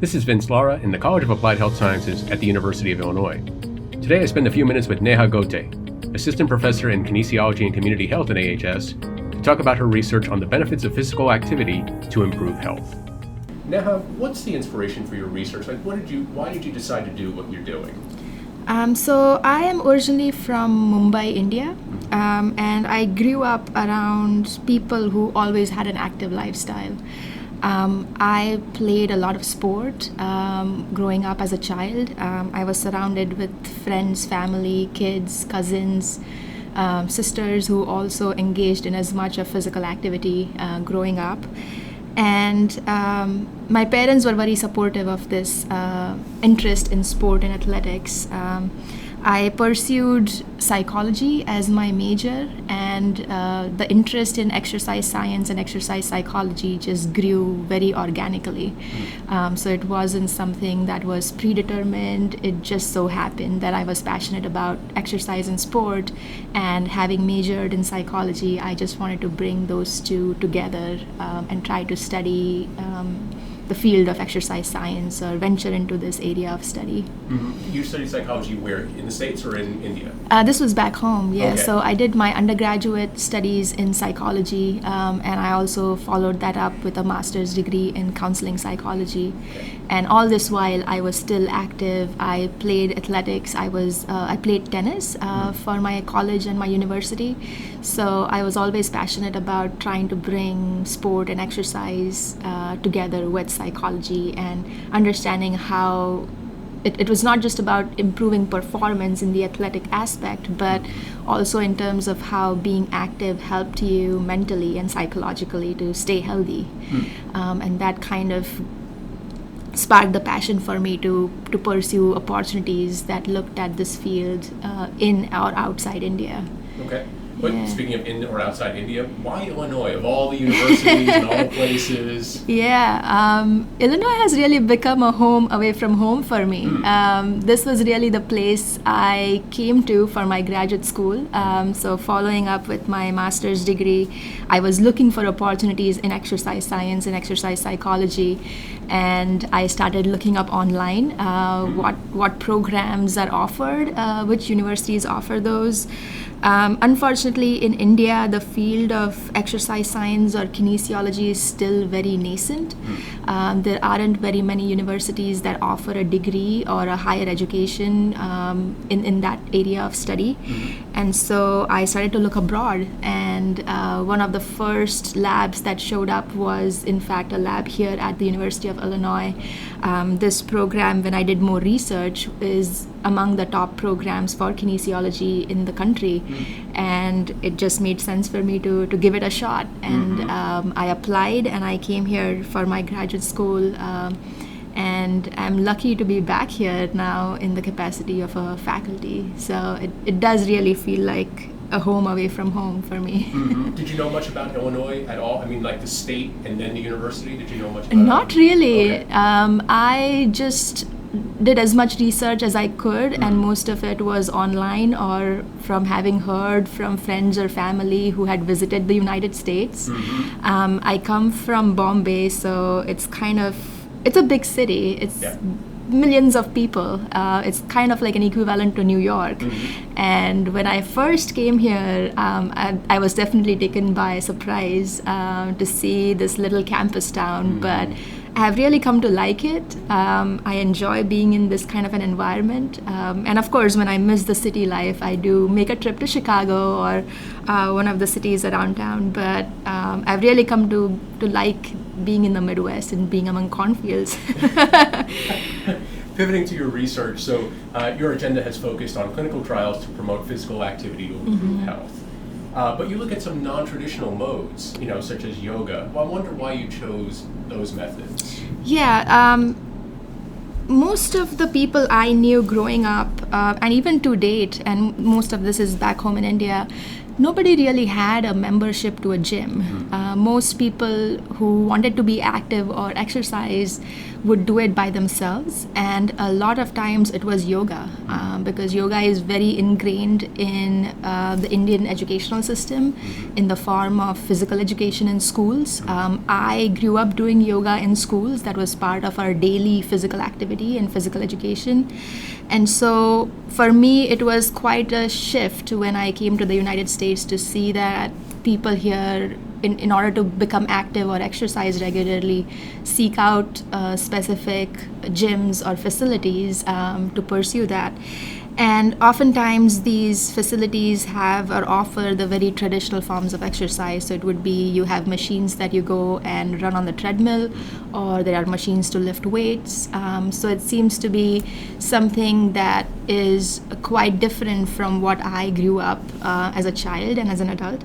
This is Vince Lara in the College of Applied Health Sciences at the University of Illinois. Today I spend a few minutes with Neha Gote, Assistant Professor in Kinesiology and Community Health at AHS, to talk about her research on the benefits of physical activity to improve health. Neha, what's the inspiration for your research? Why did you decide to do what you're doing? So I am originally from Mumbai, India, and I grew up around people who always had an active lifestyle. I played a lot of sport growing up as a child. I was surrounded with friends, family, kids, cousins, sisters who also engaged in as much of physical activity growing up. And my parents were very supportive of this interest in sport and athletics. I pursued psychology as my major, and the interest in exercise science and exercise psychology just grew very organically. So it wasn't something that was predetermined. It just so happened that I was passionate about exercise and sport, and having majored in psychology, I just wanted to bring those two together and try to study the field of exercise science or venture into this area of study. Mm-hmm. You studied psychology where, in the States or in India? This was back home, yeah. Okay. So I did my undergraduate studies in psychology, and I also followed that up with a master's degree in counseling psychology. Okay. And all this while, I was still active. I played athletics. I played tennis for my college and my university. So I was always passionate about trying to bring sport and exercise together with psychology and understanding how it was not just about improving performance in the athletic aspect, but also in terms of how being active helped you mentally and psychologically to stay healthy. And that kind of sparked the passion for me to pursue opportunities that looked at this field in or outside India. Okay. But speaking of in or outside India, why Illinois? Of all the universities and all the places? Illinois has really become a home away from home for me. This was really the place I came to for my graduate school. So following up with my master's degree, I was looking for opportunities in exercise science and exercise psychology. And I started looking up online what programs are offered, which universities offer those. Unfortunately, in India, the field of exercise science or kinesiology is still very nascent. There aren't very many universities that offer a degree or a higher education in that area of study. And so I started to look abroad, and one of the first labs that showed up was, in fact, a lab here at the University of Illinois. This program, when I did more research, is among the top programs for kinesiology in the country. And it just made sense for me to give it a shot. And I applied, and I came here for my graduate school. And I'm lucky to be back here now in the capacity of a faculty. So it does really feel like a home away from home for me. Did you know much about Illinois at all? I mean, like the state and then the university? Did you know much about Not really. Okay. I just did as much research as I could, and most of it was online or from having heard from friends or family who had visited the United States. I come from Bombay, so it's a big city. It's millions of people. It's kind of like an equivalent to New York. And when I first came here, I was definitely taken by surprise to see this little campus town, but I have really come to like it. I enjoy being in this kind of an environment. And of course, when I miss the city life, I do make a trip to Chicago or one of the cities around town. But I've really come to like being in the Midwest and being among cornfields. Pivoting to your research, so your agenda has focused on clinical trials to promote physical activity to improve health. But you look at some non-traditional modes, such as yoga. Well, I wonder why you chose those methods. Most of the people I knew growing up, and even to date, and most of this is back home in India, nobody really had a membership to a gym. Most people who wanted to be active or exercise would do it by themselves, and a lot of times it was yoga, because yoga is very ingrained in the Indian educational system in the form of physical education in schools. I grew up doing yoga in schools. That was part of our daily physical activity and physical education. And so for me, it was quite a shift when I came to the United States to see that people here, in order to become active or exercise regularly, seek out specific gyms or facilities to pursue that. And oftentimes these facilities have or offer the very traditional forms of exercise. So it would be you have machines that you go and run on the treadmill, or there are machines to lift weights. So it seems to be something that is quite different from what I grew up as a child and as an adult.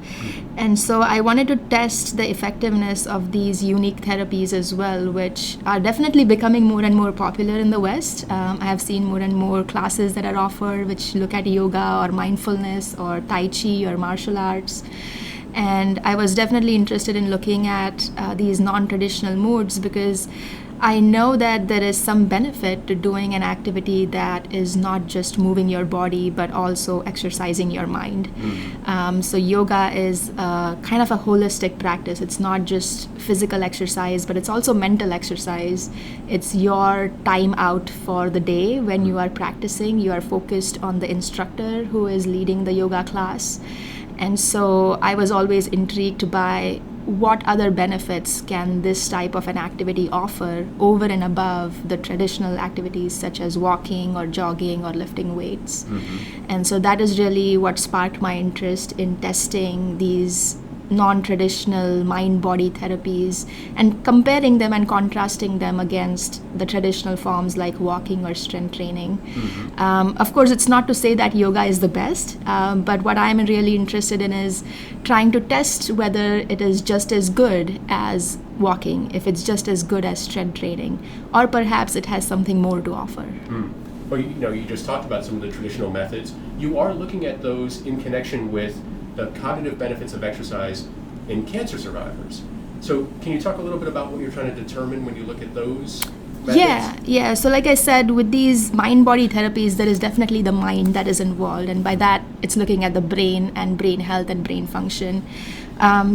And so I wanted to test the effectiveness of these unique therapies as well, which are definitely becoming more and more popular in the West. I have seen more and more classes that are offered which look at yoga or mindfulness or Tai Chi or martial arts. And I was definitely interested in looking at these non-traditional modes, because I know that there is some benefit to doing an activity that is not just moving your body, but also exercising your mind. So yoga is kind of a holistic practice. It's not just physical exercise, but it's also mental exercise. It's your time out for the day when you are practicing. You are focused on the instructor who is leading the yoga class. And so I was always intrigued by what other benefits can this type of an activity offer over and above the traditional activities such as walking or jogging or lifting weights. And so that is really what sparked my interest in testing these non-traditional mind-body therapies and comparing them and contrasting them against the traditional forms like walking or strength training. Of course, it's not to say that yoga is the best, but what I'm really interested in is trying to test whether it is just as good as walking, if it's just as good as strength training, or perhaps it has something more to offer. Well, you just talked about some of the traditional methods. You are looking at those in connection with the cognitive benefits of exercise in cancer survivors. So can you talk a little bit about what you're trying to determine when you look at those methods? Yeah. So like I said, with these mind-body therapies, there is definitely the mind that is involved. And by that, it's looking at the brain and brain health and brain function.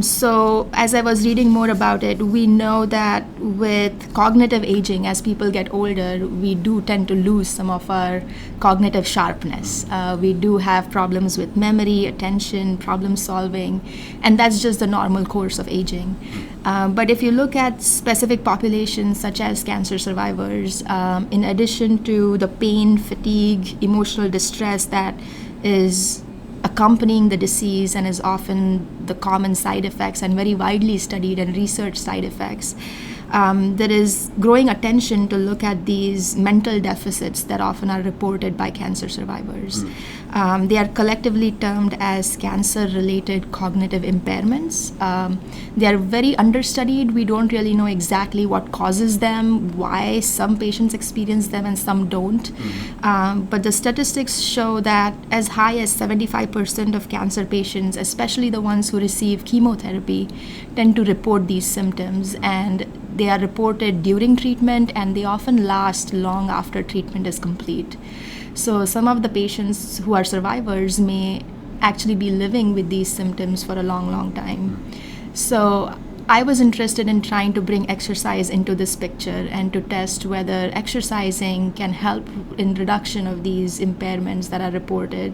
So as I was reading more about it, we know that with cognitive aging, as people get older, we do tend to lose some of our cognitive sharpness. We do have problems with memory, attention, problem solving, and that's just the normal course of aging. But if you look at specific populations such as cancer survivors, in addition to the pain, fatigue, emotional distress that is accompanying the disease and is often the common side effects and very widely studied and researched side effects, there is growing attention to look at these mental deficits that often are reported by cancer survivors. They are collectively termed as cancer-related cognitive impairments. They are very understudied. We don't really know exactly what causes them, why some patients experience them and some don't. But the statistics show that as high as 75% of cancer patients, especially the ones who receive chemotherapy, tend to report these symptoms, and they are reported during treatment, and they often last long after treatment is complete. So some of the patients who are survivors may actually be living with these symptoms for a long, long time. So I was interested in trying to bring exercise into this picture and to test whether exercising can help in reduction of these impairments that are reported.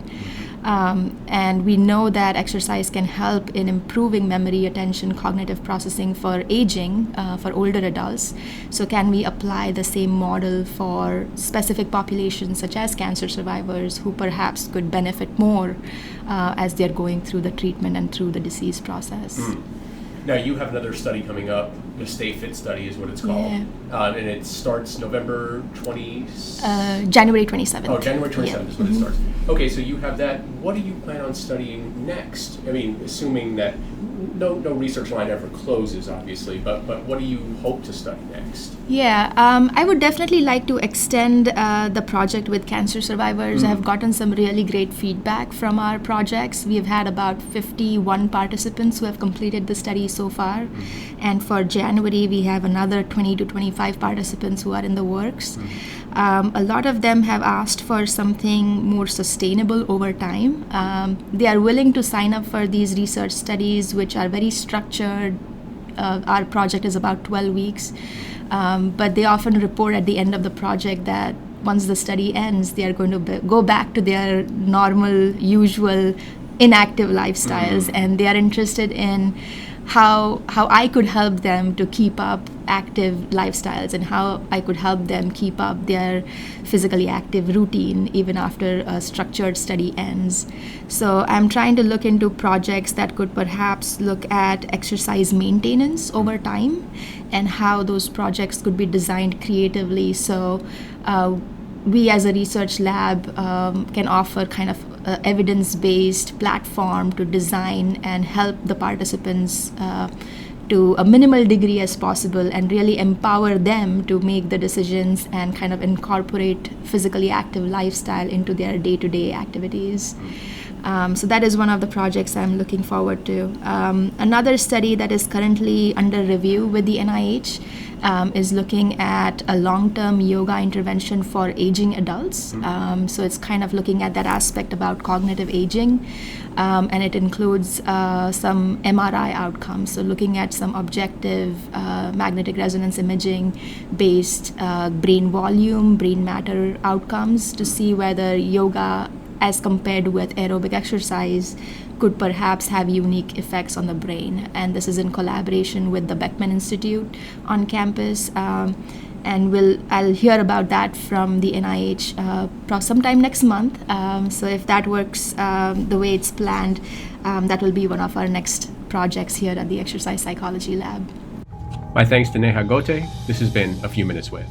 And we know that exercise can help in improving memory, attention, cognitive processing for aging, for older adults. So can we apply the same model for specific populations such as cancer survivors who perhaps could benefit more as they're going through the treatment and through the disease process? Now you have another study coming up, the Stay Fit study is what it's called. And it starts November 20th? January 27th. Oh, January 27th is when it starts. Okay, so you have that. What do you plan on studying next? I mean, assuming that no research line ever closes, obviously, but what do you hope to study next? Yeah, I would definitely like to extend the project with cancer survivors. I've gotten some really great feedback from our projects. We've had about 51 participants who have completed the study so far. And for January, we have another 20 to 25 participants who are in the works. A lot of them have asked for something more sustainable over time. They are willing to sign up for these research studies, which are very structured. Our project is about 12 weeks, but they often report at the end of the project that once the study ends, they are going to go back to their normal, usual, inactive lifestyles, and they are interested in how I could help them to keep up active lifestyles and how I could help them keep up their physically active routine even after a structured study ends. So I'm trying to look into projects that could perhaps look at exercise maintenance over time and how those projects could be designed creatively so we as a research lab can offer kind of evidence-based platform to design and help the participants to a minimal degree as possible and really empower them to make the decisions and kind of incorporate physically active lifestyle into their day-to-day activities. So that is one of the projects I'm looking forward to. Another study that is currently under review with the NIH is looking at a long-term yoga intervention for aging adults. So it's kind of looking at that aspect about cognitive aging, and it includes some MRI outcomes. So looking at some objective magnetic resonance imaging based brain volume, brain matter outcomes to see whether yoga as compared with aerobic exercise could perhaps have unique effects on the brain. And this is in collaboration with the Beckman Institute on campus. And I'll hear about that from the NIH sometime next month. So if that works the way it's planned, that will be one of our next projects here at the Exercise Psychology Lab. My thanks to Neha Gote. This has been A Few Minutes With.